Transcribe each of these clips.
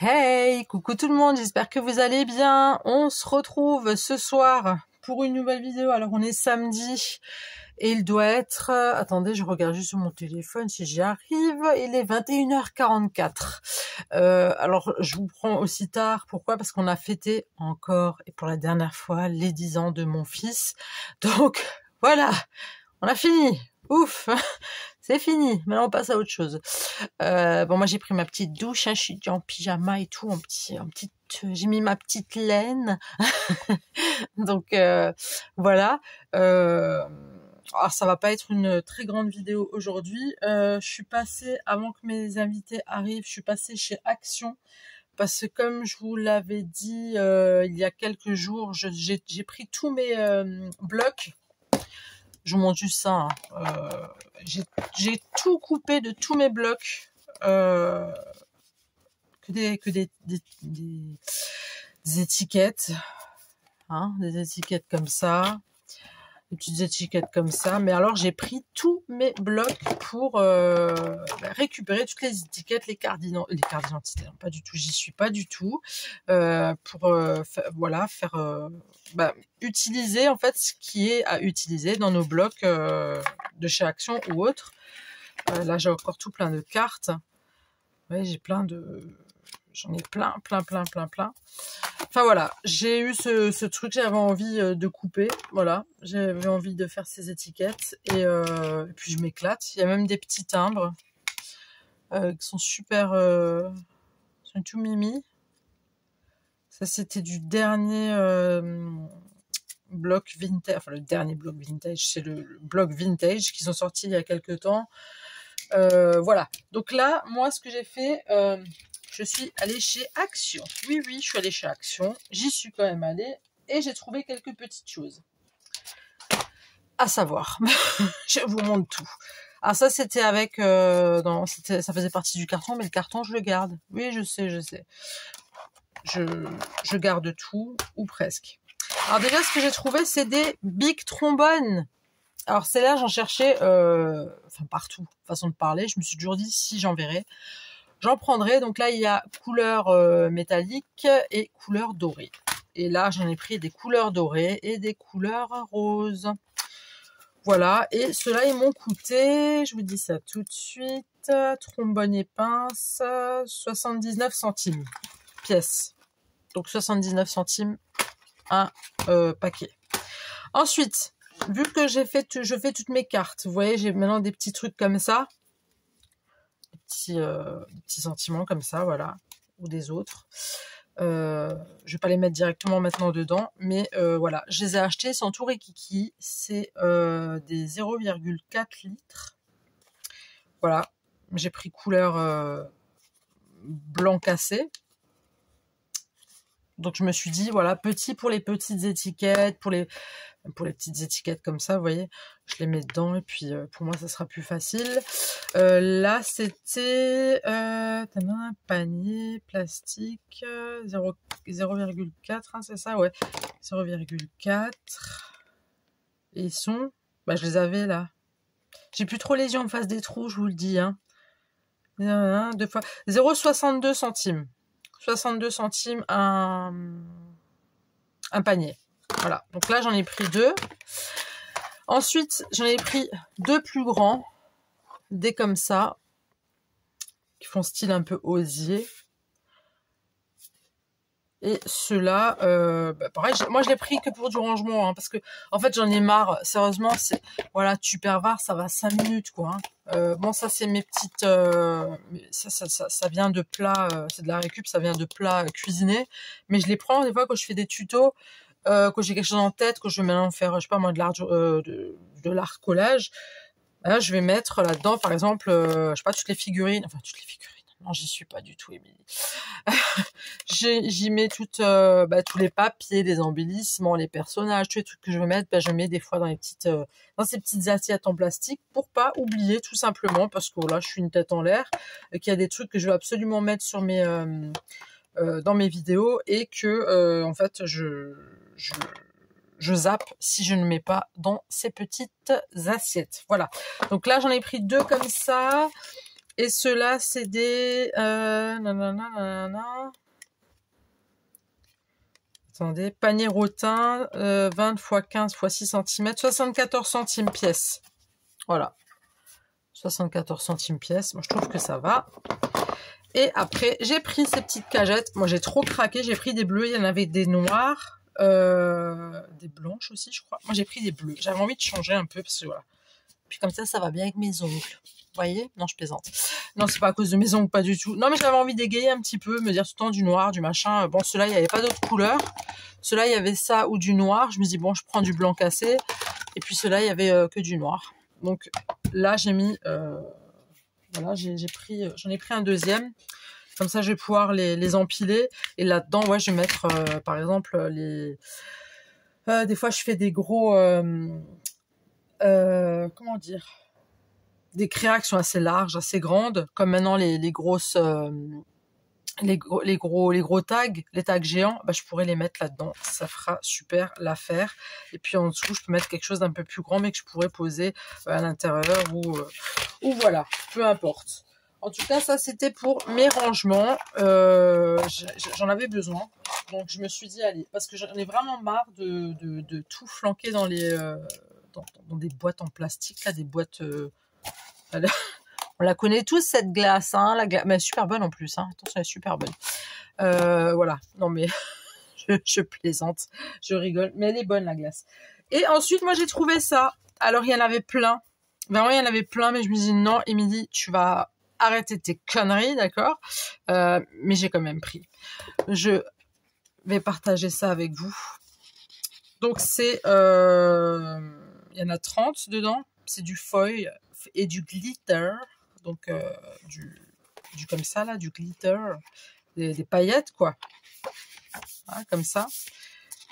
Hey, coucou tout le monde, j'espère que vous allez bien. On se retrouve ce soir pour une nouvelle vidéo. Alors on est samedi et il doit être... attendez, je regarde juste sur mon téléphone si j'y arrive. Il est 21h44. Alors je vous prends aussi tard. Pourquoi? Parce qu'on a fêté encore et pour la dernière fois les 10 ans de mon fils. Donc voilà, on a fini. Ouf, c'est fini. Maintenant on passe à autre chose. Bon, moi j'ai pris ma petite douche, hein, je suis en pyjama et tout, j'ai mis ma petite laine. Donc voilà. Alors ça va pas être une très grande vidéo aujourd'hui. Je suis passée, avant que mes invités arrivent, je suis passée chez Action. Parce que comme je vous l'avais dit il y a quelques jours, j'ai pris tous mes blocs. Je vous montre juste ça. Hein. J'ai tout coupé de tous mes blocs. Que des étiquettes. Hein, des étiquettes comme ça. Des petites étiquettes comme ça. Mais alors, j'ai pris tous mes blocs pour récupérer toutes les étiquettes, les cartes d'identité. Pas du tout, j'y suis pas du tout. Pour utiliser en fait ce qui est à utiliser dans nos blocs de chez Action ou autre. Là, j'ai encore tout plein de cartes. Ouais, j'en ai plein. Enfin voilà, j'ai eu ce truc, j'avais envie de couper, voilà, j'avais envie de faire ces étiquettes et puis je m'éclate. Il y a même des petits timbres qui sont super, sont tout mimi. Ça c'était du dernier bloc vintage, enfin le dernier bloc vintage, c'est le bloc vintage qui sont sortis il y a quelques temps. Voilà, donc là, moi ce que j'ai fait... je suis allée chez Action. Oui, je suis allée chez Action. J'y suis quand même allée et j'ai trouvé quelques petites choses. À savoir, je vous montre tout. Alors ça, c'était avec... ça faisait partie du carton, mais le carton, je le garde. Oui, je sais. Je garde tout, ou presque. Alors déjà, ce que j'ai trouvé, c'est des Bic trombones. Alors celles-là, j'en cherchais partout, façon de parler. Je me suis toujours dit, si j'en verrais, j'en prendrai. Donc là, il y a couleur métallique et couleur dorée. Et là, j'en ai pris des couleurs dorées et des couleurs roses. Voilà. Et ceux-là, ils m'ont coûté, je vous dis ça tout de suite, trombone et pince, 79 centimes pièce. Donc 79 centimes un paquet. Ensuite, vu que je fais toutes mes cartes, vous voyez, j'ai maintenant des petits trucs comme ça. Des petits sentiments comme ça, voilà, ou des autres. Je vais pas les mettre directement maintenant dedans, mais voilà, je les ai achetés, sans tout rikiki. C'est des 0,4 litres. Voilà, j'ai pris couleur blanc cassé. Donc je me suis dit, voilà, petit pour les petites étiquettes, pour les petites étiquettes comme ça, vous voyez, je les mets dedans et puis pour moi ça sera plus facile. Là c'était un panier plastique 0,4, hein, c'est ça, ouais, 0,4. Et ils sont, je les avais là. J'ai plus trop les yeux en face des trous, je vous le dis, hein. Deux fois 0,62 centimes. 62 centimes un panier. Voilà, donc là j'en ai pris 2. Ensuite, j'en ai pris 2 plus grands, des comme ça, qui font style un peu osier. Et ceux-là, pareil, moi je l'ai pris que pour du rangement, hein, parce que en fait j'en ai marre. Sérieusement, c'est voilà, Tupperware, ça va 5 minutes quoi. Hein. Bon, ça c'est mes petites, ça vient de plats, c'est de la récup, ça vient de plats cuisinés. Mais je les prends des fois quand je fais des tutos, quand j'ai quelque chose en tête, quand je veux maintenant faire, je sais pas moi, de l'art collage. Là, je vais mettre là-dedans, par exemple, je sais pas, toutes les figurines. Non, j'y suis pas du tout, Émilie. J'y mets tous les papiers, les embellissements, les personnages, tous les trucs que je veux mettre, je mets des fois dans ces petites assiettes en plastique pour pas oublier, tout simplement, parce que là, je suis une tête en l'air, qu'il y a des trucs que je veux absolument mettre sur dans mes vidéos et que, en fait, je zappe si je ne mets pas dans ces petites assiettes. Voilà. Donc là, j'en ai pris 2 comme ça. Et ceux-là, c'est des... nanana. Attendez, panier rotin, 20 x 15 x 6 cm, 74 centimes pièce. Voilà. 74 centimes pièce. Moi, je trouve que ça va. Et après, j'ai pris ces petites cagettes. Moi, j'ai trop craqué. J'ai pris des bleus. Il y en avait des noirs. Des blanches aussi, je crois. Moi, j'ai pris des bleus. J'avais envie de changer un peu parce que voilà. Puis comme ça va bien avec mes ongles. Vous voyez? Non, je plaisante. Non, c'est pas à cause de mes ongles, pas du tout. Non, mais j'avais envie d'égayer un petit peu, me dire tout le temps du noir, du machin. Bon, ceux-là, il n'y avait pas d'autres couleurs. Ceux-là, il y avait ça ou du noir. Je me dis, bon, je prends du blanc cassé. Et puis ceux-là, il y avait que du noir. Donc là, j'ai mis... voilà, j'en ai pris un deuxième. Comme ça, je vais pouvoir les empiler. Et là-dedans, ouais, je vais mettre, par exemple, les... des fois, je fais des gros... comment dire, des créas qui sont assez larges, assez grandes, comme maintenant les grosses, les gros tags, les tags géants, bah, je pourrais les mettre là-dedans. Ça fera super l'affaire. Et puis en dessous, je peux mettre quelque chose d'un peu plus grand, mais que je pourrais poser à l'intérieur ou voilà, peu importe. En tout cas, ça c'était pour mes rangements. J'en avais besoin, donc je me suis dit allez, parce que j'en ai vraiment marre de tout flanquer dans les dans des boîtes en plastique, là, des boîtes... on la connaît tous, cette glace, hein, la glace, mais elle est super bonne en plus, hein. Attention, elle est super bonne. Voilà, non mais je plaisante, je rigole, mais elle est bonne la glace. Et ensuite, moi j'ai trouvé ça. Alors, il y en avait plein, vraiment il y en avait plein, mais je me dis non, Émilie, tu vas arrêter tes conneries, d'accord, mais j'ai quand même pris. Je vais partager ça avec vous. Donc c'est... il y en a 30 dedans. C'est du foil et du glitter. Donc, du comme ça, là, du glitter. Des paillettes, quoi. Voilà, comme ça.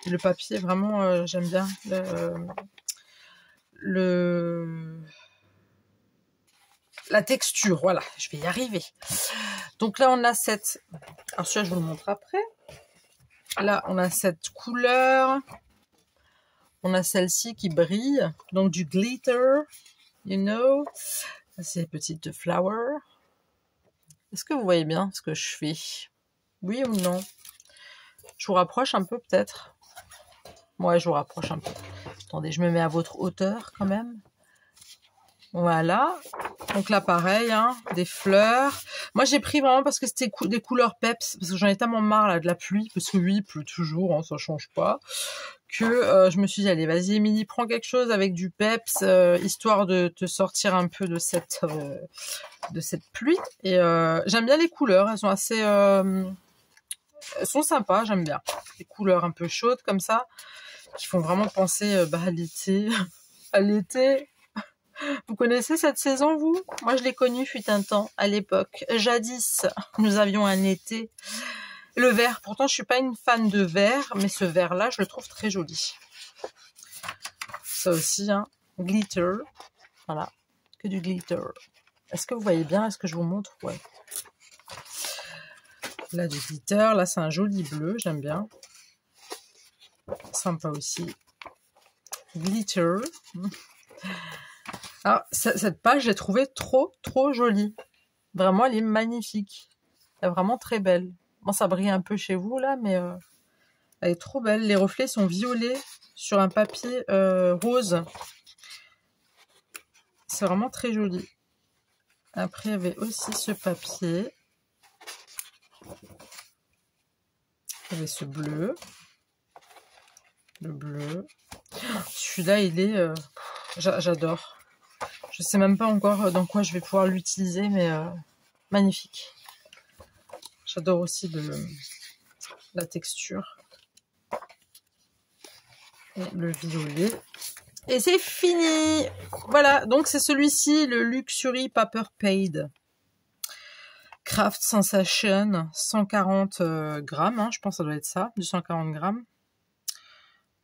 Et le papier, vraiment, j'aime bien. La texture, voilà. Je vais y arriver. Donc là, on a cette... Alors, celui-là, je vous le montre après. Là, on a cette couleur... On a celle-ci qui brille, donc du glitter, you know. C'est petite flower. Est-ce que vous voyez bien ce que je fais? Oui ou non? Je vous rapproche un peu peut-être. Ouais, je vous rapproche un peu. Attendez, je me mets à votre hauteur quand même. Voilà. Donc là, pareil, hein, des fleurs. Moi, j'ai pris vraiment parce que c'était des couleurs peps, parce que j'en ai tellement marre là de la pluie, parce que oui, il pleut toujours, hein, ça change pas. Que je me suis dit, allez, vas-y, Émilie, prends quelque chose avec du peps, histoire de te sortir un peu de cette pluie. Et j'aime bien les couleurs, elles sont assez... elles sont sympas, j'aime bien. Les couleurs un peu chaudes comme ça, qui font vraiment penser à l'été. À l'été. Vous connaissez cette saison, vous? Moi, je l'ai connue, fut un temps, à l'époque. Jadis, nous avions un été. Le vert, pourtant, je suis pas une fan de vert, mais ce vert-là, je le trouve très joli. Ça aussi, hein, glitter. Voilà, que du glitter. Est-ce que vous voyez bien? Est-ce que je vous montre? Ouais. Là, du glitter. Là, c'est un joli bleu, j'aime bien. Sympa aussi. Glitter. Alors, cette page, j'ai trouvé trop jolie. Vraiment, elle est magnifique. Elle est vraiment très belle. Bon, ça brille un peu chez vous, là, mais elle est trop belle. Les reflets sont violets sur un papier rose. C'est vraiment très joli. Après, il y avait aussi ce papier. Il y avait ce bleu. Le bleu. Celui-là, il est... j'adore. Je sais même pas encore dans quoi je vais pouvoir l'utiliser, mais magnifique. J'adore aussi la texture. Et le violet. Et c'est fini! Voilà, donc c'est celui-ci, le Luxury Paper Paid. Craft Sensation, 140 grammes, hein, je pense que ça doit être ça, du 140 grammes.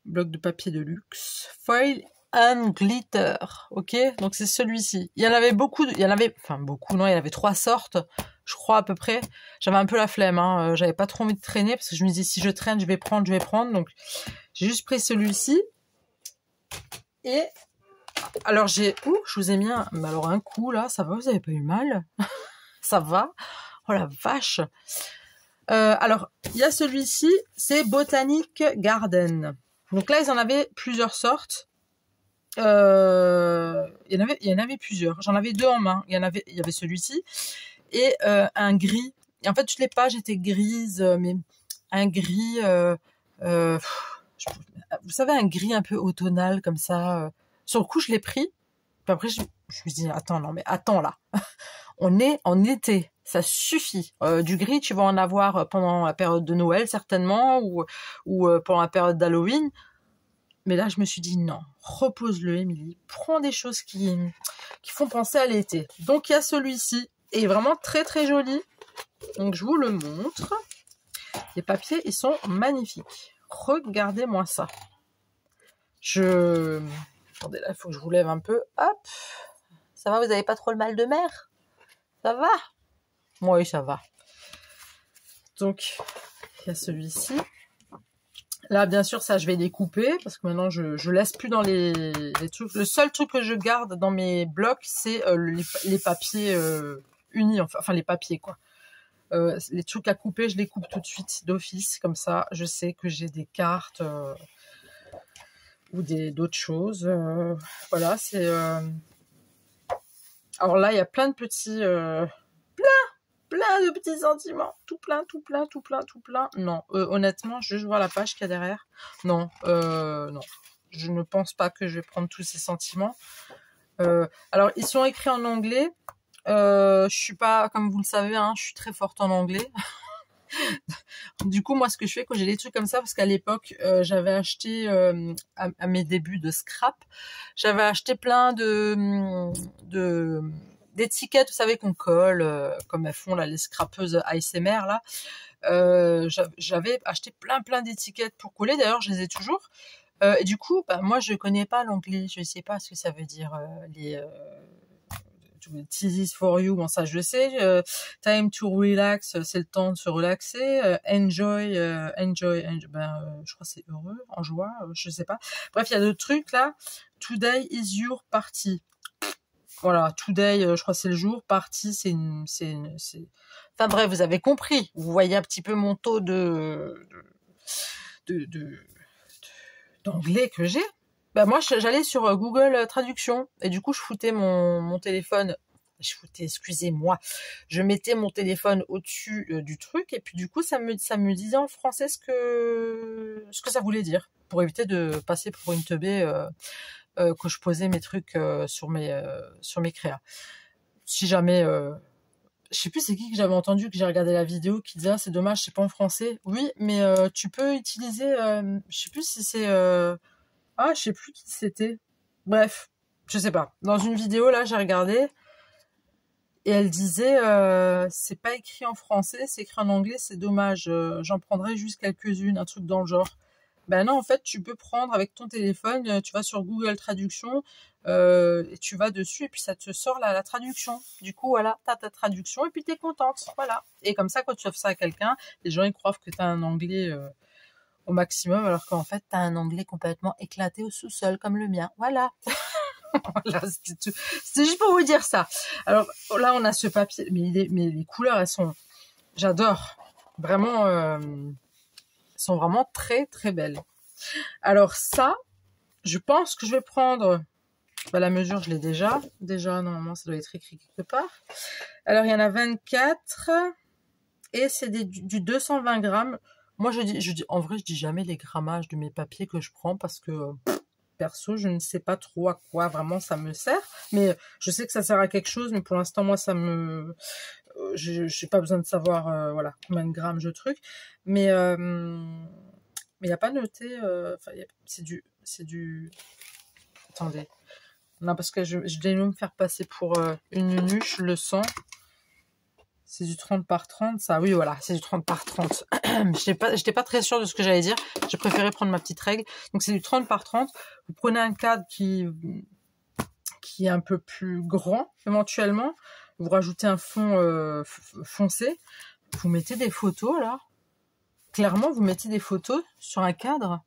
Bloc de papier de luxe. Foil and glitter, ok, donc c'est celui-ci. Il y en avait beaucoup, il y en avait 3 sortes, je crois à peu près. J'avais un peu la flemme, hein, j'avais pas trop envie de traîner parce que je me disais si je traîne, je vais prendre, donc j'ai juste pris celui-ci. Et Alors j'ai... Ouh, je vous ai mis un... Mais alors un coup là, ça va, vous avez pas eu mal? Ça va? Oh la vache! Alors, il y a celui-ci, c'est Botanic Garden. Donc là, ils en avaient plusieurs sortes. Il y en avait plusieurs. J'en avais deux en main. Il y avait celui-ci et un gris. Et en fait, toutes les pages étaient grises, mais un gris, vous savez, un gris un peu automnal comme ça. Sur le coup, je l'ai pris. Puis après, je me suis dit, attends, non, mais attends là. On est en été, ça suffit. Du gris, tu vas en avoir pendant la période de Noël certainement, ou pendant la période d'Halloween. Mais là, je me suis dit non, repose-le, Émilie. Prends des choses qui font penser à l'été. Donc, il y a celui-ci, et vraiment très très joli. Donc, je vous le montre. Les papiers, ils sont magnifiques. Regardez-moi ça. Attendez, là, il faut que je vous lève un peu. Hop. Ça va, vous n'avez pas trop le mal de mer? Ça va? Oui, ça va. Donc, il y a celui-ci. Là, bien sûr, ça, je vais les couper parce que maintenant, je laisse plus dans les trucs. Le seul truc que je garde dans mes blocs, c'est les papiers unis, enfin les papiers, quoi. Les trucs à couper, je les coupe tout de suite d'office. Comme ça, je sais que j'ai des cartes ou d'autres choses. Voilà, c'est... Alors là, il y a plein de petits... plein de petits sentiments, tout plein. Non, honnêtement, je vois la page qu'il y a derrière. Non, non, je ne pense pas que je vais prendre tous ces sentiments. Alors, ils sont écrits en anglais. Je suis pas, comme vous le savez, hein, je suis très forte en anglais. Du coup, moi, ce que je fais quand j'ai des trucs comme ça, parce qu'à l'époque, j'avais acheté, à mes débuts de scrap, j'avais acheté plein d'étiquettes, vous savez, qu'on colle, comme elles font là, les scrapeuses ASMR là. J'avais acheté plein d'étiquettes pour coller. D'ailleurs, je les ai toujours. Et du coup, bah, moi, je connais pas l'anglais. Je sais pas ce que ça veut dire les This is for you. Bon, ça, je le sais. Time to relax, c'est le temps de se relaxer. Enjoy. Ben, je crois que c'est heureux, en joie. Je sais pas. Bref, il y a d'autres trucs là. Today is your party. Voilà, today, je crois que c'est le jour. Party, Enfin bref, vous avez compris. Vous voyez un petit peu mon taux d'anglais que j'ai. Bah moi, j'allais sur Google Traduction et du coup, je foutais mon téléphone. Excusez-moi, je mettais mon téléphone au-dessus du truc et puis du coup, ça me disait en français ce que ça voulait dire pour éviter de passer pour une teubée. Que je posais mes trucs sur mes créas. Si jamais, je sais plus c'est qui que j'avais entendu, que j'ai regardé la vidéo, qui disait c'est dommage c'est pas en français. Oui, mais tu peux utiliser, je sais plus si c'est, je sais plus qui c'était. Bref, je sais pas. Dans une vidéo là, j'ai regardé et elle disait c'est pas écrit en français, c'est écrit en anglais, c'est dommage. J'en prendrai juste quelques-unes, un truc dans le genre. Ben non, en fait, tu peux prendre avec ton téléphone, tu vas sur Google Traduction, et tu vas dessus, et puis ça te sort la traduction. Du coup, voilà, t'as ta traduction, et puis t'es contente, voilà. Et comme ça, quand tu offres ça à quelqu'un, les gens, ils croient que t'as un anglais au maximum, alors qu'en fait, t'as un anglais complètement éclaté au sous-sol, comme le mien. Voilà. Voilà, c'était tout. C'était juste pour vous dire ça. Alors, là, on a ce papier, mais les couleurs, elles sont... J'adore. Vraiment... sont vraiment très très belles. Alors ça, je pense que je vais prendre, la mesure je l'ai déjà, normalement ça doit être écrit quelque part. Alors il y en a 24 et c'est du 220 grammes. Moi je dis, en vrai je dis jamais les grammages de mes papiers que je prends parce que perso je ne sais pas trop à quoi vraiment ça me sert, mais je sais que ça sert à quelque chose, mais pour l'instant moi ça me... j'ai pas besoin de savoir voilà combien de grammes je truc, mais il n'y a pas noté, c'est du... Attendez. Non, parce que je vais me faire passer pour une nunuche, je le sens. C'est du 30 par 30, ça. Oui, voilà, c'est du 30 par 30. J'étais pas très sûre de ce que j'allais dire. J'ai préféré prendre ma petite règle. Donc, c'est du 30 par 30. Vous prenez un cadre qui est un peu plus grand, éventuellement. Vous rajoutez un fond foncé. Vous mettez des photos, là. Clairement, vous mettez des photos sur un cadre.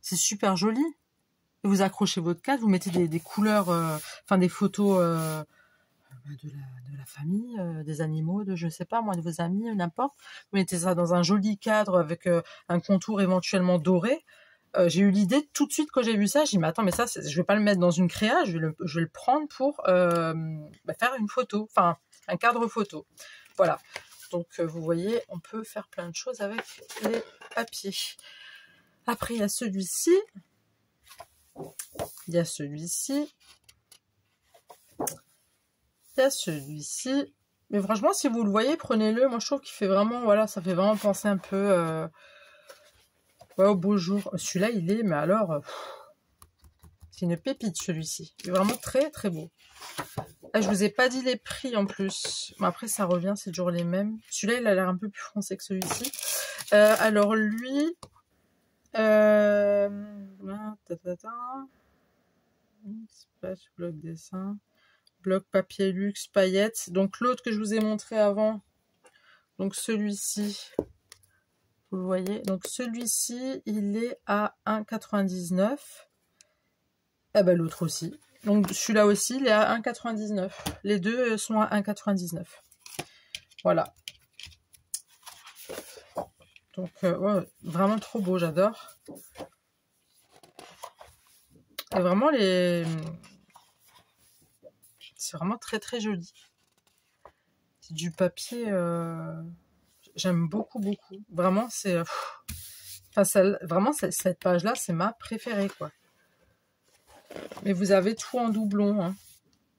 C'est super joli. et vous accrochez votre cadre, vous mettez des couleurs, enfin des photos de la famille, des animaux, de je sais pas moi, de vos amis, n'importe. Vous mettez ça dans un joli cadre avec un contour éventuellement doré. J'ai eu l'idée tout de suite quand j'ai vu ça, j'ai dit mais attends mais ça je vais pas le mettre dans une créa, je vais le prendre pour faire une photo, enfin un cadre photo. Voilà. Donc vous voyez, on peut faire plein de choses avec les papiers. Après il y a celui-ci. Il y a celui-ci. Il y a celui-ci. Mais franchement, si vous le voyez, prenez-le. Moi, je trouve qu'il fait vraiment, voilà, ça fait vraiment penser un peu ouais, au beau jour. Celui-là, il est, mais alors, c'est une pépite, celui-ci. Il est vraiment très, très beau. Là, je vous ai pas dit les prix en plus. Mais après, ça revient, c'est toujours les mêmes. Celui-là, il a l'air un peu plus foncé que celui-ci. Alors, lui... bloc dessin, bloc papier luxe, paillettes. Donc l'autre que je vous ai montré avant, donc celui-ci, vous le voyez. Donc celui-ci, il est à 1,99. Et ben l'autre aussi. Donc celui-là aussi, il est à 1,99. Les deux sont à 1,99. Voilà. Donc ouais, vraiment trop beau, j'adore. Et vraiment c'est vraiment très très joli. C'est du papier, j'aime beaucoup beaucoup. Vraiment c'est, enfin vraiment cette page là c'est ma préférée quoi. Mais vous avez tout en doublon, hein.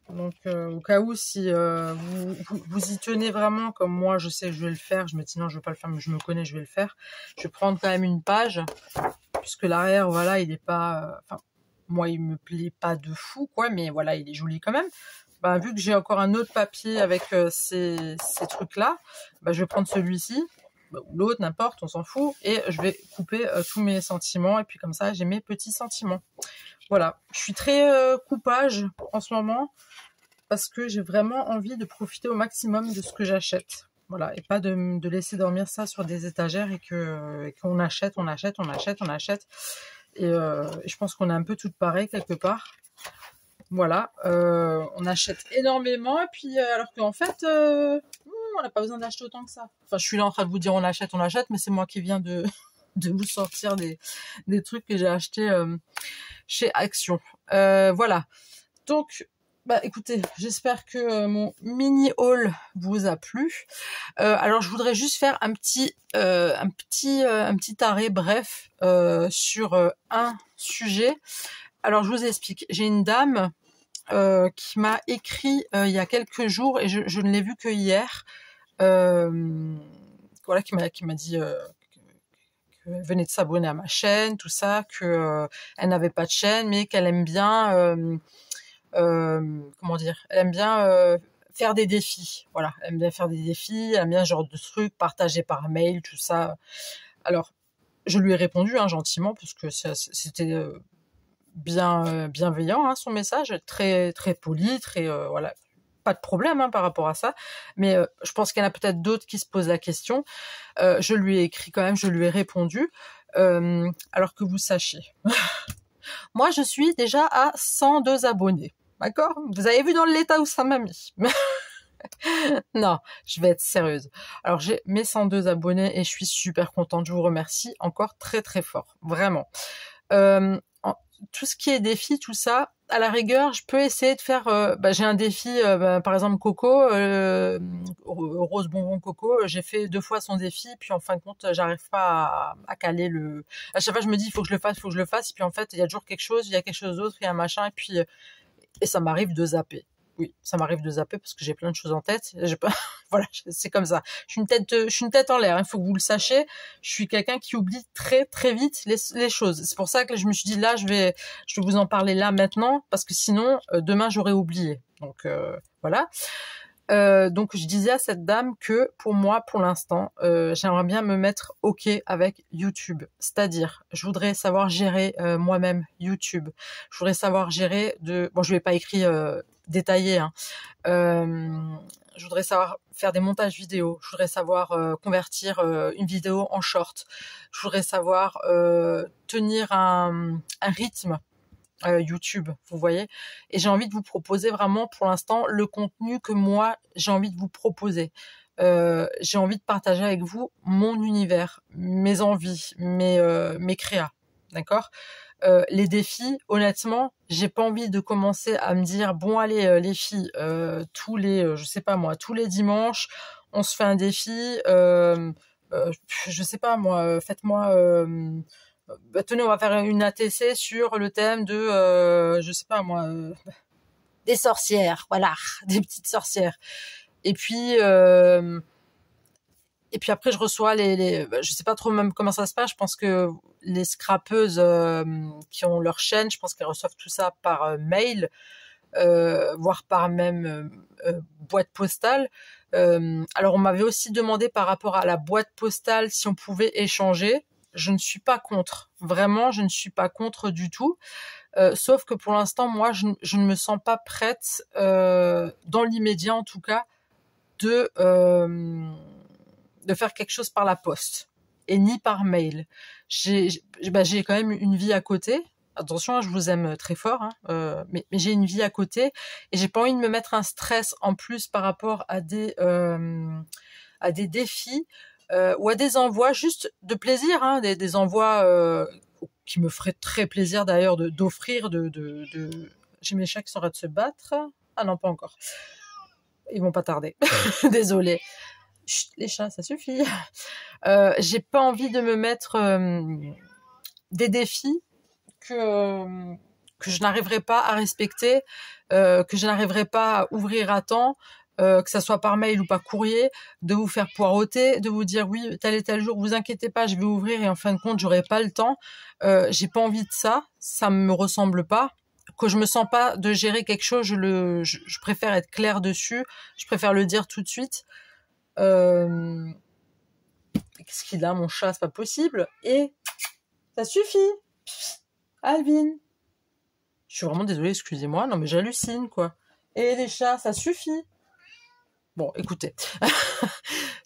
Donc au cas où si vous y tenez vraiment comme moi, je sais que je vais le faire. Je me dis non je vais pas le faire mais je me connais, je vais le faire. Je vais prendre quand même une page puisque l'arrière voilà il est pas, enfin moi il me plaît pas de fou quoi, mais voilà il est joli quand même. Bah, vu que j'ai encore un autre papier avec ces trucs-là, bah, je vais prendre celui-ci, ou l'autre, n'importe, on s'en fout, et je vais couper tous mes sentiments, et puis comme ça, j'ai mes petits sentiments. Voilà, je suis très coupage en ce moment, parce que j'ai vraiment envie de profiter au maximum de ce que j'achète. Voilà, et pas de laisser dormir ça sur des étagères et qu'on achète, on achète, on achète, on achète. Et je pense qu'on est un peu toutes pareilles quelque part. Voilà, on achète énormément et puis alors qu'en fait, on n'a pas besoin d'acheter autant que ça. Enfin, je suis là en train de vous dire on achète, mais c'est moi qui viens de vous sortir des trucs que j'ai achetés chez Action. Voilà. Donc, bah écoutez, j'espère que mon mini haul vous a plu. Alors, je voudrais juste faire un petit arrêt bref sur un sujet. Alors, je vous explique. J'ai une dame qui m'a écrit il y a quelques jours et je ne l'ai vu que hier. Voilà, qui m'a dit qu'elle venait de s'abonner à ma chaîne, tout ça, que elle n'avait pas de chaîne, mais qu'elle aime bien, comment dire, elle aime bien faire des défis. Voilà, elle aime bien faire des défis, elle aime bien ce genre de trucs, partager par mail, tout ça. Alors, je lui ai répondu hein, gentiment parce que c'était bienveillant hein, son message, très très poli, très voilà, pas de problème hein, par rapport à ça. Mais je pense qu'il y en a peut-être d'autres qui se posent la question. Je lui ai écrit quand même, je lui ai répondu. Alors que vous sachiez, moi je suis déjà à 102 abonnés. D'accord? Vous avez vu dans l'état où ça m'a mis. Non, je vais être sérieuse. Alors j'ai mes 102 abonnés et je suis super contente. Je vous remercie encore très très fort, vraiment. Tout ce qui est défi, tout ça, à la rigueur, je peux essayer de faire. J'ai un défi, par exemple Coco, Rose Bonbon Coco. J'ai fait 2 fois son défi, puis en fin de compte, j'arrive pas à caler le. À chaque fois, je me dis, il faut que je le fasse, il faut que je le fasse. Et puis en fait, il y a toujours quelque chose, il y a quelque chose d'autre, il y a un machin, et puis et ça m'arrive de zapper. Oui, ça m'arrive de zapper parce que j'ai plein de choses en tête. Voilà, c'est comme ça. Je suis une tête en l'air. Il faut que vous le sachiez. Je suis quelqu'un qui oublie très très vite les choses. C'est pour ça que je me suis dit là, je vais vous en parler là maintenant parce que sinon demain j'aurais oublié. Donc voilà. Donc je disais à cette dame que pour moi, pour l'instant, j'aimerais bien me mettre OK avec YouTube. C'est-à-dire, je voudrais savoir gérer moi-même YouTube. Je voudrais savoir gérer bon, je vais pas écrire détaillé, hein. Je voudrais savoir faire des montages vidéo. Je voudrais savoir convertir une vidéo en short. Je voudrais savoir tenir un rythme YouTube, vous voyez. Et j'ai envie de vous proposer vraiment, pour l'instant, le contenu que moi, j'ai envie de vous proposer. J'ai envie de partager avec vous mon univers, mes envies, mes créas, d'accord. Les défis, honnêtement, j'ai pas envie de commencer à me dire bon allez les filles, tous les, je sais pas moi, tous les dimanches, on se fait un défi. Je sais pas moi, faites-moi. Tenez, on va faire une ATC sur le thème de, je sais pas moi, des sorcières, voilà, des petites sorcières. Et puis après je reçois je sais pas trop même comment ça se passe. Je pense que les scrapeuses qui ont leur chaîne, je pense qu'elles reçoivent tout ça par mail, voire par même boîte postale. Alors on m'avait aussi demandé par rapport à la boîte postale si on pouvait échanger. Je ne suis pas contre, vraiment, je ne suis pas contre du tout. Sauf que pour l'instant, moi, je ne me sens pas prête, dans l'immédiat en tout cas, de faire quelque chose par la poste et ni par mail. J'ai quand même une vie à côté. Attention, je vous aime très fort, hein, mais j'ai une vie à côté et j'ai pas envie de me mettre un stress en plus par rapport à des défis ou à des envois juste de plaisir, hein, des envois qui me feraient très plaisir d'ailleurs d'offrir. J'ai mes chats qui sont en train de se battre. Ah non, pas encore. Ils vont pas tarder. Désolée. Chut, les chats, ça suffit. J'ai pas envie de me mettre des défis que je n'arriverai pas à respecter, que je n'arriverai pas à ouvrir à temps, que ça soit par mail ou par courrier, de vous faire poireauter, de vous dire oui, tel et tel jour, vous inquiétez pas, je vais ouvrir et en fin de compte, j'aurai pas le temps. J'ai pas envie de ça me ressemble pas. Que je me sens pas de gérer quelque chose, je préfère être claire dessus, je préfère le dire tout de suite. Qu'est-ce qu'il a, mon chat, c'est pas possible. Et ça suffit. Alvin. Je suis vraiment désolée, excusez-moi. Non mais j'hallucine, quoi. Et les chats, ça suffit. Bon, écoutez.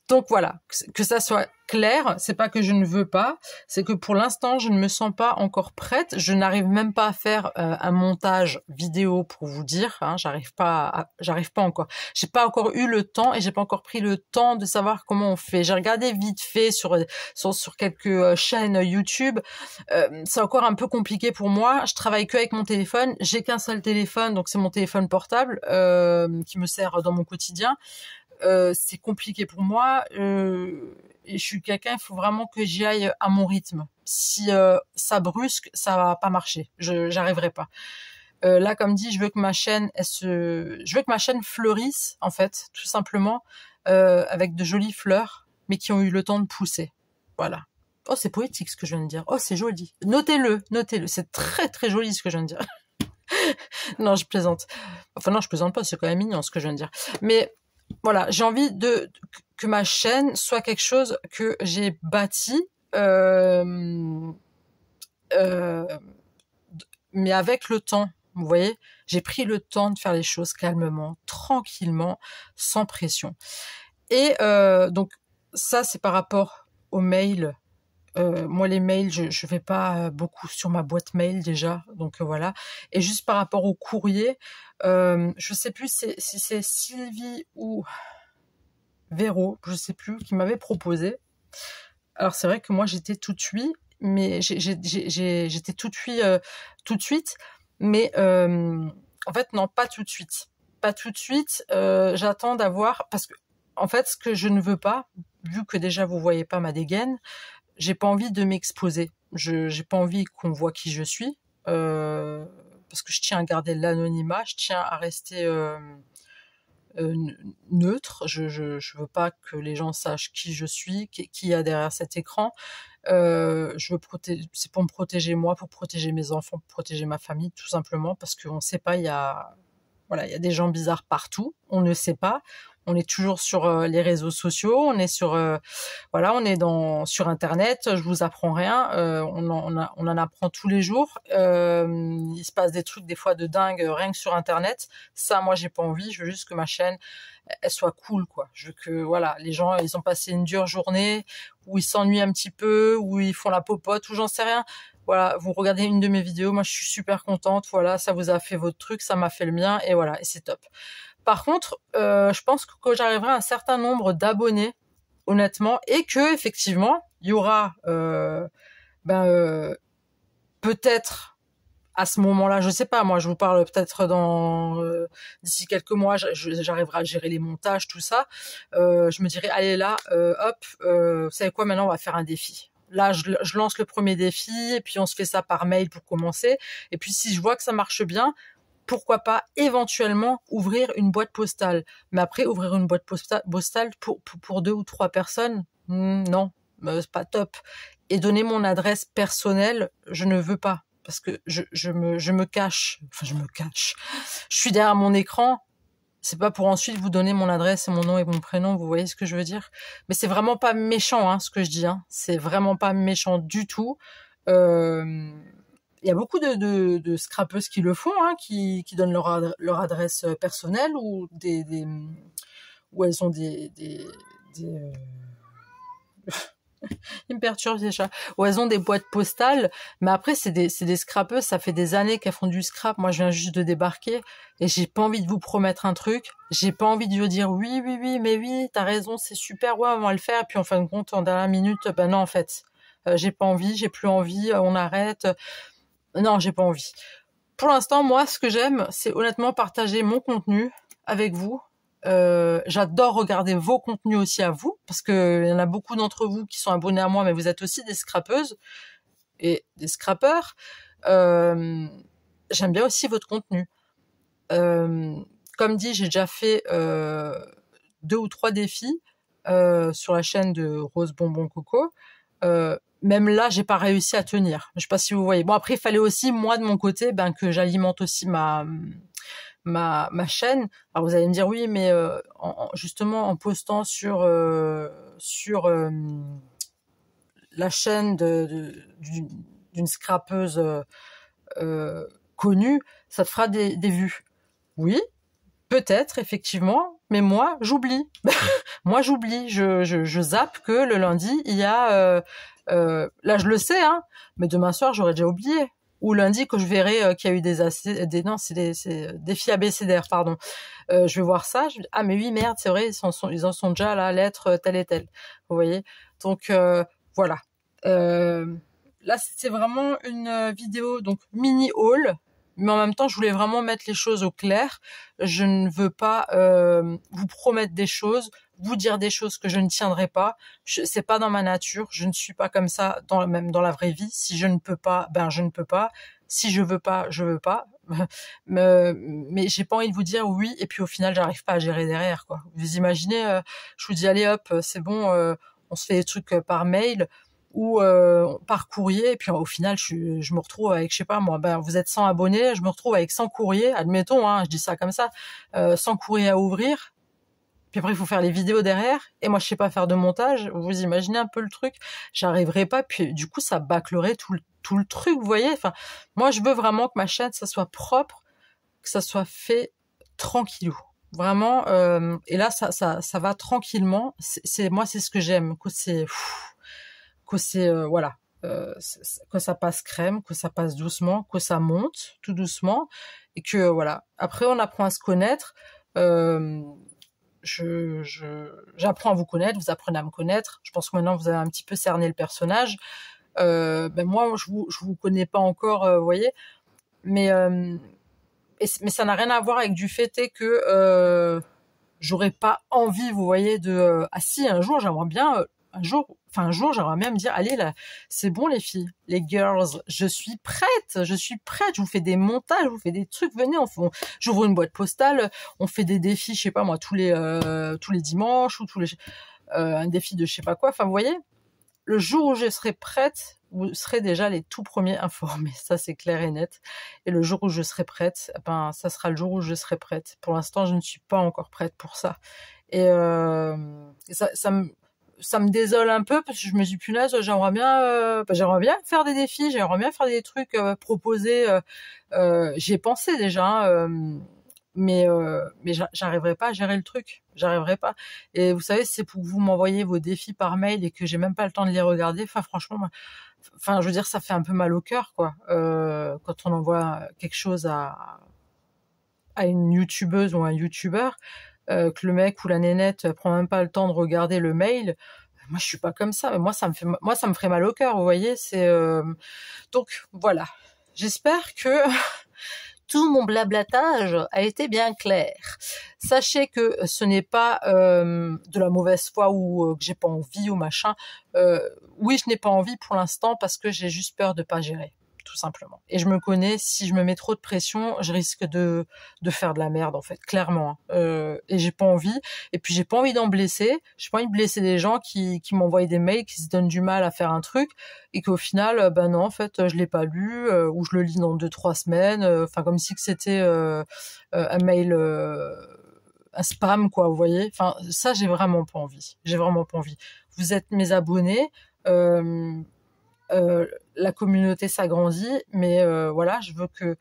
Donc voilà, que ça soit clair, c'est pas que je ne veux pas, c'est que pour l'instant, je ne me sens pas encore prête. Je n'arrive même pas à faire un montage vidéo pour vous dire, hein, j'arrive pas encore. J'ai pas encore eu le temps et j'ai pas encore pris le temps de savoir comment on fait. J'ai regardé vite fait sur quelques chaînes YouTube. C'est encore un peu compliqué pour moi. Je travaille que avec mon téléphone. J'ai qu'un seul téléphone, donc c'est mon téléphone portable qui me sert dans mon quotidien. C'est compliqué pour moi et je suis quelqu'un, il faut vraiment que j'y aille à mon rythme. Si ça brusque, ça va pas marcher, j'arriverai pas. Là, comme dit, je veux que ma chaîne fleurisse en fait, tout simplement, avec de jolies fleurs, mais qui ont eu le temps de pousser. Voilà. Oh, c'est poétique ce que je viens de dire. Oh, c'est joli. Notez-le. C'est très très joli ce que je viens de dire. Non, je plaisante. Enfin non, je plaisante pas. C'est quand même mignon ce que je viens de dire. Mais voilà, j'ai envie que ma chaîne soit quelque chose que j'ai bâti, mais avec le temps. Vous voyez, j'ai pris le temps de faire les choses calmement, tranquillement, sans pression. Et donc ça, c'est par rapport aux mails. Moi, les mails, je vais pas beaucoup sur ma boîte mail déjà, donc voilà. Et juste par rapport au courrier, je sais plus si c'est Sylvie ou Véro, je sais plus, qui m'avait proposé. Alors c'est vrai que moi j'étais tout de suite, mais j'étais tout de suite, mais en fait non, pas tout de suite, pas tout de suite. J'attends d'avoir, parce que en fait ce que je ne veux pas, vu que déjà vous voyez pas ma dégaine, j'ai pas envie de m'exposer. J'ai pas envie qu'on voit qui je suis, parce que je tiens à garder l'anonymat, je tiens à rester neutre. Je veux pas que les gens sachent qui je suis, qui y a derrière cet écran. Je veux c'est pour me protéger moi, pour protéger mes enfants, pour protéger ma famille, tout simplement, parce qu'on ne sait pas, il y a des gens bizarres partout, on ne sait pas. On est toujours sur les réseaux sociaux, on est sur sur Internet. Je vous apprends rien, on en apprend tous les jours. Il se passe des trucs des fois de dingue rien que sur Internet. Ça, moi, j'ai pas envie. Je veux juste que ma chaîne elle soit cool, quoi. Je veux que les gens ils ont passé une dure journée, où ils s'ennuient un petit peu, où ils font la popote, ou j'en sais rien. Voilà, vous regardez une de mes vidéos, moi je suis super contente, voilà, ça vous a fait votre truc, ça m'a fait le mien, et voilà, et c'est top. Par contre, je pense que j'arriverai à un certain nombre d'abonnés, honnêtement, et que effectivement, il y aura peut-être à ce moment-là, je sais pas, moi je vous parle peut-être dans d'ici quelques mois, j'arriverai à gérer les montages, tout ça. Je me dirai, allez là, hop, vous savez quoi, maintenant on va faire un défi. Là, je lance le premier défi, et puis on se fait ça par mail pour commencer. Et puis si je vois que ça marche bien, pourquoi pas éventuellement ouvrir une boîte postale. Mais après, ouvrir une boîte postale pour 2 ou 3 personnes, non, c'est pas top. Et donner mon adresse personnelle, je ne veux pas. Parce que je me cache. Enfin, je me cache. Je suis derrière mon écran. C'est pas pour ensuite vous donner mon adresse et mon nom et mon prénom, vous voyez ce que je veux dire? Mais c'est vraiment pas méchant, hein, ce que je dis, hein. C'est vraiment pas méchant du tout. Il y a beaucoup de scrapeuses qui le font, hein, qui donnent leur adresse personnelle ou où elles ont il me perturbe ces chats. Ou elles ont des boîtes postales, mais après c'est des scrapeuses, ça fait des années qu'elles font du scrap. Moi je viens juste de débarquer et j'ai pas envie de vous promettre un truc, j'ai pas envie de vous dire oui, mais oui, t'as raison, c'est super, ouais, on va le faire, et puis en fin de compte, en dernière minute, ben non en fait, j'ai pas envie, j'ai plus envie, on arrête. Non, j'ai pas envie. Pour l'instant, moi, ce que j'aime, c'est honnêtement partager mon contenu avec vous. J'adore regarder vos contenus aussi à vous, parce que il y en a beaucoup d'entre vous qui sont abonnés à moi, mais vous êtes aussi des scrapeuses et des scrappeurs. J'aime bien aussi votre contenu. Comme dit, j'ai déjà fait 2 ou 3 défis sur la chaîne de Rose Bonbon Coco. Même là, j'ai pas réussi à tenir. Je sais pas si vous voyez. Bon, après, il fallait aussi, moi, de mon côté, que j'alimente aussi ma chaîne. Alors, vous allez me dire, oui, mais justement, en postant sur la chaîne d'une scrapeuse connue, ça te fera des vues. Oui, peut-être, effectivement, mais moi, j'oublie. Moi, j'oublie. Je zappe que le lundi, il y a... là, je le sais, hein, mais demain soir, j'aurais déjà oublié. Ou lundi, que je verrai qu'il y a eu non, c'est des défis abécédaires, pardon. Je vais voir ça, je vais dire, ah mais oui, merde, c'est vrai, ils en sont déjà à la lettre telle et telle. Vous voyez? Donc, voilà. Là, c'était vraiment une vidéo, donc mini haul. Mais en même temps, je voulais vraiment mettre les choses au clair. Je ne veux pas vous promettre des choses, vous dire des choses que je ne tiendrai pas. C'est pas dans ma nature. Je ne suis pas comme ça, même dans la vraie vie. Si je ne peux pas, je ne peux pas. Si je veux pas, je veux pas. Mais j'ai pas envie de vous dire oui et puis au final, j'arrive pas à gérer derrière, quoi. Vous imaginez, je vous dis allez hop, c'est bon, on se fait des trucs par mail ou par courrier, et puis au final je me retrouve avec, je sais pas moi, vous êtes 100 abonnés, je me retrouve avec 100 courriers, admettons, hein, je dis ça comme ça, 100 courriers à ouvrir, puis après il faut faire les vidéos derrière, et moi je sais pas faire de montage, vous imaginez un peu le truc, j'arriverai pas, puis du coup ça bâclerait tout le truc, vous voyez, enfin, moi je veux vraiment que ma chaîne, ça soit propre, que ça soit fait tranquillou. Vraiment, et là ça va tranquillement, moi c'est ce que j'aime, que c'est voilà, que ça passe crème, que ça passe doucement, que ça monte tout doucement, et que voilà. Après, on apprend à se connaître. J'apprends à vous connaître, vous apprenez à me connaître. Je pense que maintenant vous avez un petit peu cerné le personnage. Moi, je vous connais pas encore, vous voyez, mais ça n'a rien à voir avec du fait que j'aurais pas envie, vous voyez, ah si, un jour j'aimerais bien. Un jour, j'aimerais bien me dire, allez là, c'est bon les filles, les girls, je suis prête, je vous fais des montages, je vous fais des trucs, venez, j'ouvre une boîte postale, on fait des défis, je sais pas moi, tous les dimanches, ou un défi de je sais pas quoi, enfin vous voyez, le jour où je serai prête, vous serez déjà les tout premiers informés, ça c'est clair et net, et le jour où je serai prête, ça sera le jour où je serai prête. Pour l'instant, je ne suis pas encore prête pour ça, et ça me désole un peu parce que je me dis punaise, j'aimerais bien faire des défis, j'aimerais bien faire des trucs proposés. J'y ai pensé déjà, mais j'arriverai pas à gérer le truc, j'arriverai pas. Et vous savez, c'est pour que vous m'envoyez vos défis par mail et que j'ai même pas le temps de les regarder. Enfin, franchement, enfin, je veux dire, ça fait un peu mal au cœur, quoi. Quand on envoie quelque chose à une youtubeuse ou un youtubeur, que le mec ou la nénette prend même pas le temps de regarder le mail. Moi, je suis pas comme ça. Mais moi, ça me ferait mal au cœur, vous voyez. Donc voilà. J'espère que tout mon blablatage a été bien clair. Sachez que ce n'est pas de la mauvaise foi ou que j'ai pas envie ou machin. Oui, je n'ai pas envie pour l'instant parce que j'ai juste peur de pas gérer, tout simplement. Et je me connais, si je me mets trop de pression, je risque de faire de la merde, en fait, clairement. Et j'ai pas envie. Et puis j'ai pas envie d'en blesser. J'ai pas envie de blesser des gens qui m'envoient des mails, qui se donnent du mal à faire un truc, et qu'au final, ben non, en fait, je l'ai pas lu, ou je le lis dans 2-3 semaines. Enfin, comme si que c'était un mail. Un spam, quoi, vous voyez. Enfin, ça, j'ai vraiment pas envie. J'ai vraiment pas envie. Vous êtes mes abonnés. La communauté s'agrandit, mais voilà, je veux que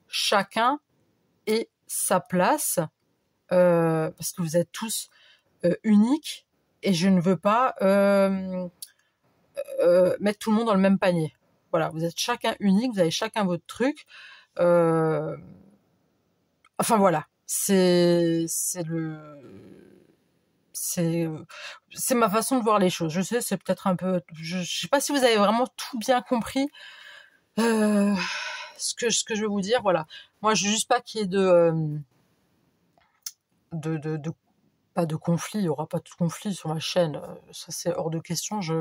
chacun ait sa place, parce que vous êtes tous uniques, et je ne veux pas mettre tout le monde dans le même panier. Voilà, vous êtes chacun unique, vous avez chacun votre truc. Enfin voilà, c'est ma façon de voir les choses. Je sais, c'est peut-être un peu, je sais pas si vous avez vraiment tout bien compris ce que je veux vous dire. Voilà, moi je veux juste pas qu'il y ait de pas de conflit. Il y aura pas de conflit sur ma chaîne. Ça c'est hors de question. Je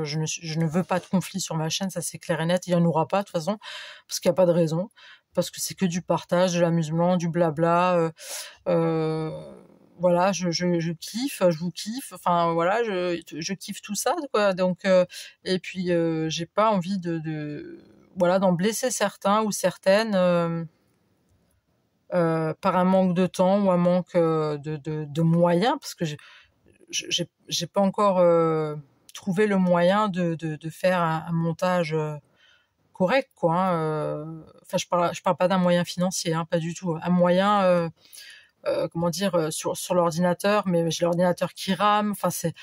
ne veux pas de conflit sur ma chaîne. Ça c'est clair et net. Il y en aura pas de toute façon parce qu'il y a pas de raison. Parce que c'est que du partage, de l'amusement, du blabla. Voilà, je kiffe, je vous kiffe. Enfin voilà, je kiffe tout ça, quoi. Donc et puis j'ai pas envie voilà, d'en blesser certains ou certaines par un manque de temps ou un manque de moyens, parce que j'ai pas encore trouvé le moyen de faire un montage correct, quoi. Enfin, je parle pas d'un moyen financier, hein, pas du tout. Un moyen, comment dire, sur l'ordinateur, mais j'ai l'ordinateur qui rame. Enfin, c'est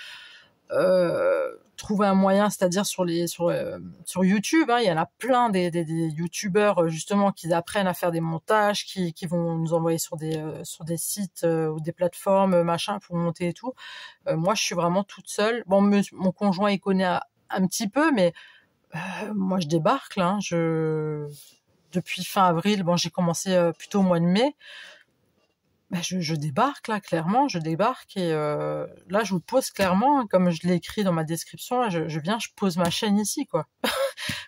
trouver un moyen, c'est-à-dire sur YouTube, hein, il y en a plein des youtubeurs justement qui apprennent à faire des montages, qui vont nous envoyer sur des sites ou des plateformes machin pour monter et tout. Moi, je suis vraiment toute seule. Bon, mon conjoint il connaît un petit peu, mais moi je débarque là. Depuis fin avril, bon, j'ai commencé plutôt au mois de mai. Ben, je débarque là, clairement, je débarque et là je vous pose clairement, comme je l'ai écrit dans ma description, je viens, je pose ma chaîne ici, quoi.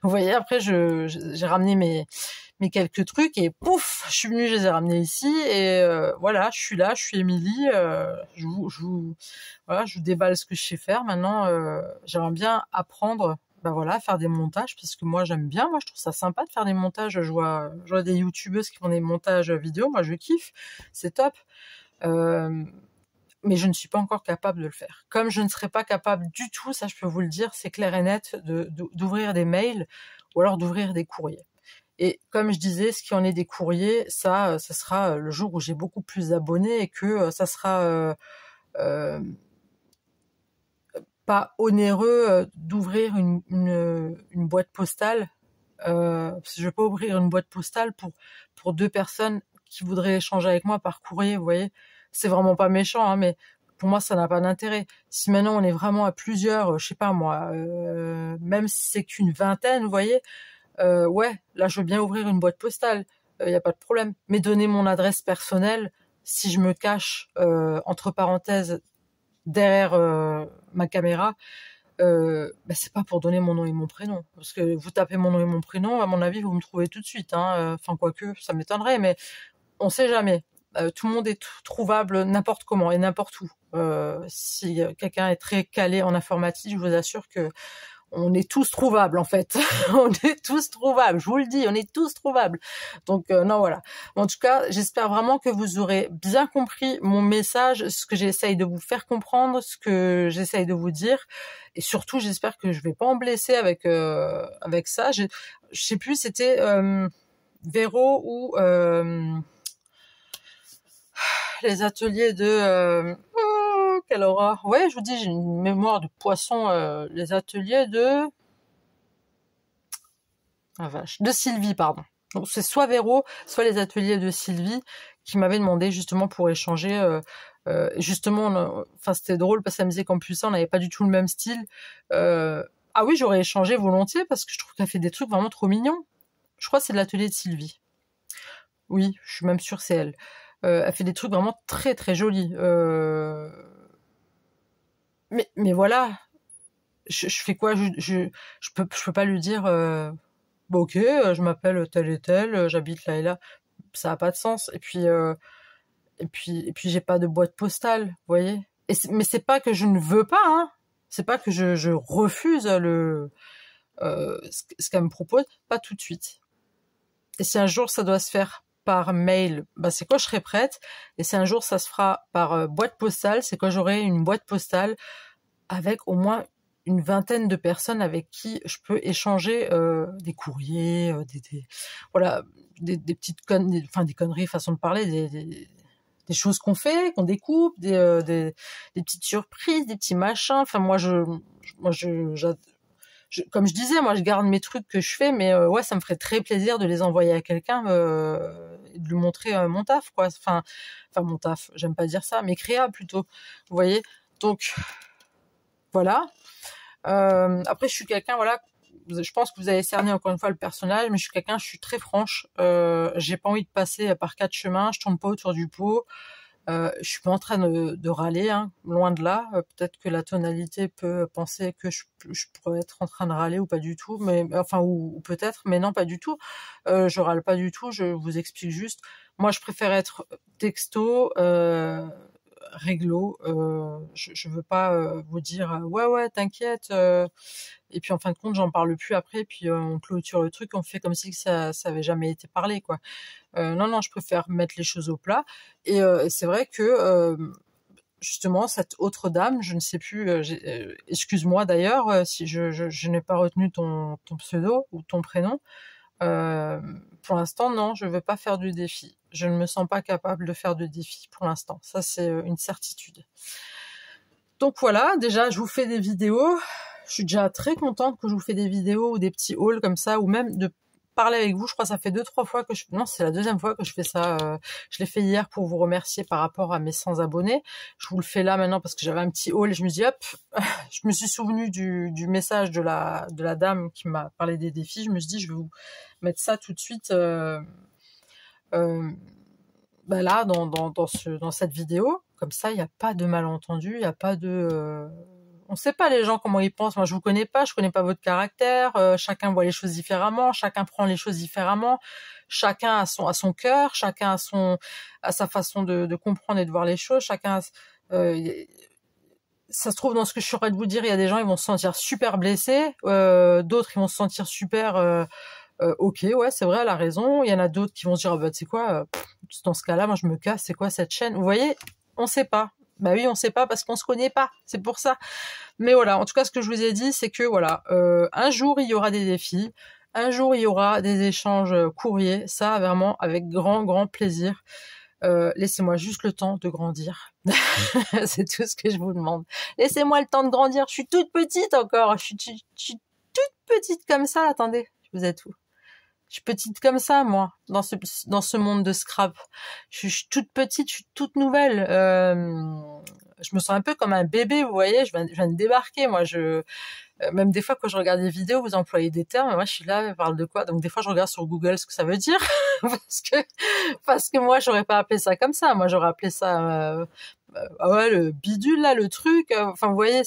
Vous voyez, après j'ai ramené mes quelques trucs et pouf, je suis venue, je les ai ramenés ici et voilà, je suis là, je suis Émilie, voilà, je vous déballe ce que je sais faire. Maintenant, j'aimerais bien apprendre, ben voilà, faire des montages, parce que moi j'aime bien, moi je trouve ça sympa de faire des montages. Je vois des youtubeuses qui font des montages vidéo, moi je kiffe, c'est top. Mais je ne suis pas encore capable de le faire. Comme je ne serais pas capable du tout, ça je peux vous le dire, c'est clair et net, d'ouvrir des mails ou alors d'ouvrir des courriers. Et comme je disais, ce qui en est des courriers, ça sera le jour où j'ai beaucoup plus d'abonnés et que ça sera pas onéreux d'ouvrir une boîte postale. Parce que je vais pas ouvrir une boîte postale pour 2 personnes qui voudraient échanger avec moi par courrier, vous voyez. C'est vraiment pas méchant, hein, mais pour moi ça n'a pas d'intérêt. Si maintenant on est vraiment à plusieurs, je sais pas moi, même si c'est qu'une vingtaine, vous voyez, ouais, là je veux bien ouvrir une boîte postale, y a pas de problème. Mais donner mon adresse personnelle, si je me cache entre parenthèses derrière ma caméra, bah c'est pas pour donner mon nom et mon prénom, parce que vous tapez mon nom et mon prénom, à mon avis vous me trouvez tout de suite, hein. Enfin quoique ça m'étonnerait, mais on sait jamais. Tout le monde est trouvable n'importe comment et n'importe où. Si quelqu'un est très calé en informatique, je vous assure que on est tous trouvables en fait. On est tous trouvables, je vous le dis, on est tous trouvables. Donc non, voilà. En tout cas, j'espère vraiment que vous aurez bien compris mon message, ce que j'essaye de vous faire comprendre, ce que j'essaye de vous dire, et surtout j'espère que je vais pas en blesser avec ça. Je sais plus, c'était Véro ou les ateliers de... oh, quelle horreur. Ouais, je vous dis, j'ai une mémoire de poisson. Les ateliers de... Ah vache. De Sylvie, pardon. Donc c'est soit Véro, soit les ateliers de Sylvie qui m'avaient demandé justement pour échanger. Justement, enfin c'était drôle parce qu'elle me disait qu'en plus ça, on n'avait pas du tout le même style. Ah oui, j'aurais échangé volontiers parce que je trouve qu'elle fait des trucs vraiment trop mignons. Je crois que c'est de l'atelier de Sylvie. Oui, je suis même sûre que c'est elle. Elle fait des trucs vraiment très très jolis. Mais voilà, je fais quoi? Je peux pas lui dire. Bon, ok, je m'appelle tel et tel, j'habite là et là. Ça a pas de sens. Et puis j'ai pas de boîte postale, vous voyez. Mais c'est pas que je ne veux pas, hein. C'est pas que je refuse ce qu'elle me propose, pas tout de suite. Et si un jour ça doit se faire par mail, bah c'est quoi, je serai prête. Et si un jour ça se fera par boîte postale, c'est quoi, j'aurai une boîte postale avec au moins une vingtaine de personnes avec qui je peux échanger des courriers, voilà, des petites conneries, enfin des conneries, façon de parler, des choses qu'on fait, qu'on découpe, des petites surprises, des petits machins. Enfin moi comme je disais, moi je garde mes trucs que je fais, mais ouais, ça me ferait très plaisir de les envoyer à quelqu'un et de lui montrer mon taf, quoi. Enfin mon taf, j'aime pas dire ça, mais créa plutôt. Vous voyez. Donc voilà. Après, je suis quelqu'un, voilà. Je pense que vous avez cerné encore une fois le personnage, mais je suis très franche. J'ai pas envie de passer par 4 chemins. Je tourne pas autour du pot. Je suis pas en train de râler, hein, loin de là. Peut-être que la tonalité peut penser que je pourrais être en train de râler ou pas du tout, mais enfin ou peut-être, mais non, pas du tout. Je râle pas du tout. Je vous explique juste. Moi, je préfère être texto. Réglo, je veux pas vous dire ouais t'inquiète et puis en fin de compte j'en parle plus après, puis on clôture le truc, on fait comme si ça avait jamais été parlé, quoi. Non, je préfère mettre les choses au plat. Et c'est vrai que justement cette autre dame, je ne sais plus, excuse-moi d'ailleurs si je n'ai pas retenu ton pseudo ou ton prénom. Pour l'instant, non, je veux pas faire du défi. Je ne me sens pas capable de faire de défi pour l'instant. Ça, c'est une certitude. Donc voilà, déjà, je vous fais des vidéos. Je suis déjà très contente que je vous fais des vidéos ou des petits hauls comme ça, ou même de parler avec vous. Je crois que ça fait 2-3 fois que non, c'est la deuxième fois que je fais ça. Je l'ai fait hier pour vous remercier par rapport à mes 100 abonnés. Je vous le fais là maintenant parce que j'avais un petit haul et je me dis hop, je me suis souvenu du message de la dame qui m'a parlé des défis. Je me suis dit je vais vous mettre ça tout de suite là dans cette vidéo. Comme ça, il n'y a pas de malentendu, il n'y a pas de on sait pas les gens comment ils pensent. Moi, je vous connais pas votre caractère. Chacun voit les choses différemment, chacun prend les choses différemment, chacun a son cœur, chacun a sa façon de comprendre et de voir les choses. Chacun, ça se trouve dans ce que je suis en train de vous dire, il y a des gens ils vont se sentir super blessés, d'autres ils vont se sentir super. Ok, ouais, c'est vrai, elle a raison. Il y en a d'autres qui vont se dire, bah, tu sais quoi, dans ce cas-là, moi je me casse. C'est quoi cette chaîne? Vous voyez, on sait pas. Bah oui, on sait pas parce qu'on se connaît pas. C'est pour ça. Mais voilà, en tout cas, ce que je vous ai dit, c'est que voilà, un jour il y aura des défis, un jour il y aura des échanges courriers. Ça, vraiment, avec grand plaisir. Laissez-moi juste le temps de grandir. C'est tout ce que je vous demande. Laissez-moi le temps de grandir. Je suis toute petite encore. Je suis toute petite comme ça. Attendez, vous êtes où? Je suis petite comme ça, moi, dans ce monde de scrap. Je suis toute petite, je suis toute nouvelle. Je me sens un peu comme un bébé, vous voyez. Je viens de débarquer, moi. Même des fois, quand je regarde des vidéos, vous employez des termes. Moi, je suis là, elle parle de quoi? Donc, des fois, je regarde sur Google ce que ça veut dire. parce que moi, j'aurais pas appelé ça comme ça. Moi, j'aurais appelé ça... ah ouais, le bidule là, le truc. Enfin, vous voyez,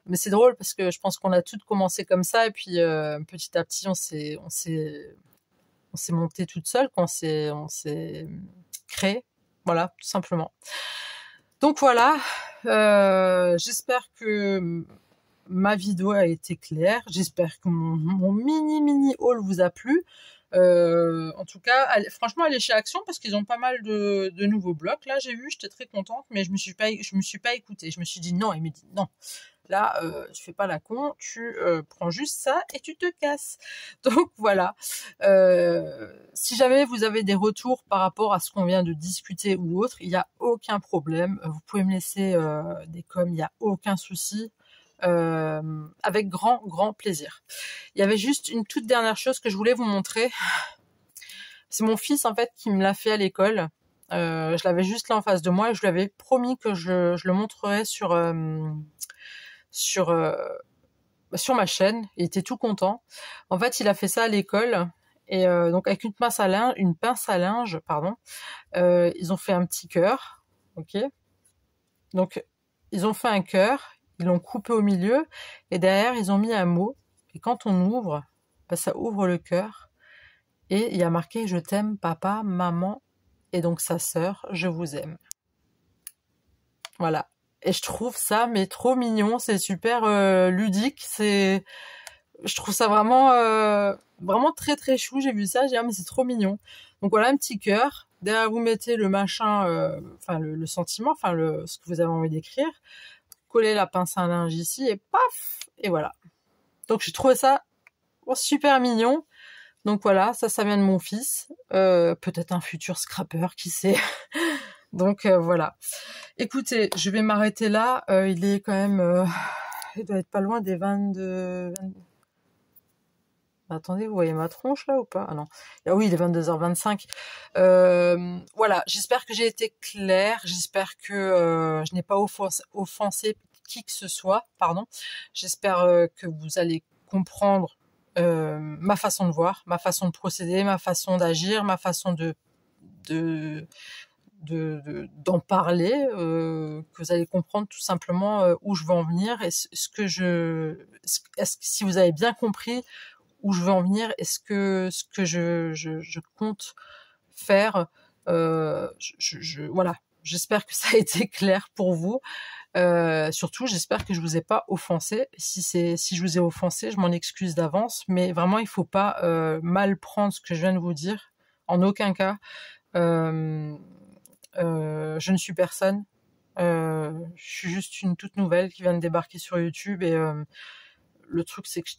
mais c'est drôle parce que je pense qu'on a toutes commencé comme ça et puis petit à petit, on s'est monté toute seule, on s'est créé, voilà, tout simplement. Donc voilà, j'espère que ma vidéo a été claire. J'espère que mon mini haul vous a plu. En tout cas, franchement, allez chez Action parce qu'ils ont pas mal de nouveaux blocs. Là, j'ai vu, j'étais très contente, mais je me suis pas écoutée. Je me suis dit non, il me dit non. Là, tu fais pas la con, tu prends juste ça et tu te casses. Donc voilà. Si jamais vous avez des retours par rapport à ce qu'on vient de discuter ou autre, il n'y a aucun problème. Vous pouvez me laisser des coms, il n'y a aucun souci. Avec grand plaisir. Il y avait juste une toute dernière chose que je voulais vous montrer. C'est mon fils en fait qui me l'a fait à l'école. Je l'avais juste là en face de moi et je lui avais promis que je le montrerais sur ma chaîne. Il était tout content. En fait, il a fait ça à l'école et donc avec une pince à linge, pardon. Ils ont fait un petit cœur, ok. Donc ils ont fait un cœur, ils l'ont coupé au milieu et derrière ils ont mis un mot. Et quand on ouvre, bah, ça ouvre le cœur et il y a marqué je t'aime papa, maman et donc sa sœur, je vous aime. Voilà. Et je trouve ça mais trop mignon, c'est super ludique, je trouve ça vraiment très chou. J'ai vu ça, j'ai dit ah mais c'est trop mignon. Donc voilà un petit cœur. Derrière vous mettez le machin, le sentiment, ce que vous avez envie d'écrire. Collez la pince à linge ici et paf et voilà. Donc j'ai trouvé ça super mignon. Donc voilà, ça vient de mon fils. Peut-être un futur scrapper, qui sait. Donc voilà. Écoutez, je vais m'arrêter là. Il est quand même... il doit être pas loin des 22... Attendez, vous voyez ma tronche là ou pas? Ah non. Ah oui, il est 22h25. Voilà, j'espère que j'ai été claire. J'espère que je n'ai pas offensé qui que ce soit. Pardon. J'espère que vous allez comprendre ma façon de voir, ma façon de procéder, ma façon d'agir, ma façon d'en parler, que vous allez comprendre tout simplement où je veux en venir et si vous avez bien compris où je veux en venir et ce que je compte faire. Voilà. J'espère que ça a été clair pour vous. Surtout, j'espère que je vous ai pas offensé. Si je vous ai offensé, je m'en excuse d'avance. Mais vraiment, il faut pas mal prendre ce que je viens de vous dire. En aucun cas. Je ne suis personne. Je suis juste une toute nouvelle qui vient de débarquer sur YouTube et le truc c'est que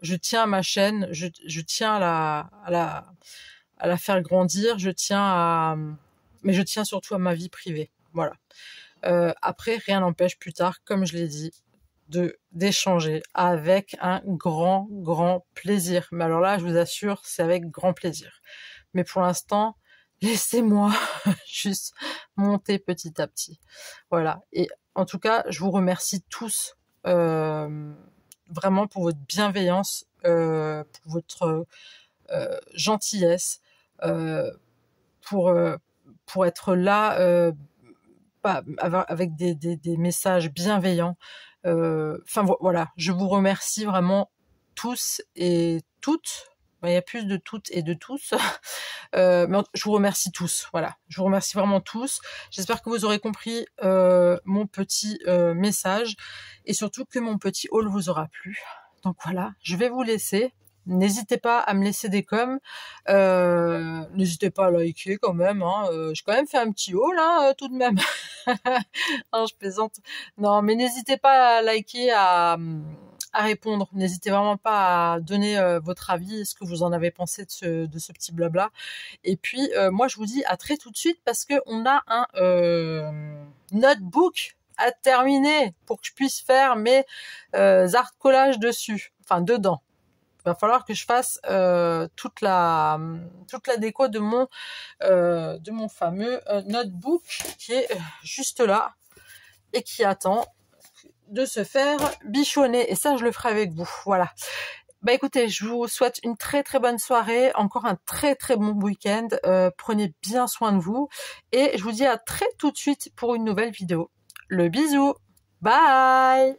je tiens à ma chaîne, je tiens à la faire grandir, mais je tiens surtout à ma vie privée. Voilà. Après, rien n'empêche plus tard, comme je l'ai dit, d'échanger avec un grand plaisir. Mais alors là, je vous assure, c'est avec grand plaisir. Mais pour l'instant, laissez-moi juste monter petit à petit. Voilà. Et en tout cas, je vous remercie tous vraiment pour votre bienveillance, pour votre gentillesse, pour être là avec des messages bienveillants. Voilà, je vous remercie vraiment tous et toutes. Il y a plus de toutes et de tous. Mais je vous remercie tous. Voilà, je vous remercie vraiment tous. J'espère que vous aurez compris mon petit message et surtout que mon petit haul vous aura plu. Donc voilà, je vais vous laisser. N'hésitez pas à me laisser des coms. N'hésitez pas à liker quand même. J'ai quand même fait un petit haul tout de même. Non, je plaisante. Non, mais n'hésitez pas à liker, à répondre. N'hésitez vraiment pas à donner votre avis, ce que vous en avez pensé de ce petit blabla. Et puis, moi, je vous dis à très tout de suite parce que on a un notebook à terminer pour que je puisse faire mes art collages dessus. Enfin, dedans. Il va falloir que je fasse toute la déco de mon fameux notebook qui est juste là et qui attend de se faire bichonner. Et ça, je le ferai avec vous. Voilà. Bah écoutez, je vous souhaite une très bonne soirée, encore un très bon week-end. Prenez bien soin de vous et je vous dis à très tout de suite pour une nouvelle vidéo. Le bisou. Bye.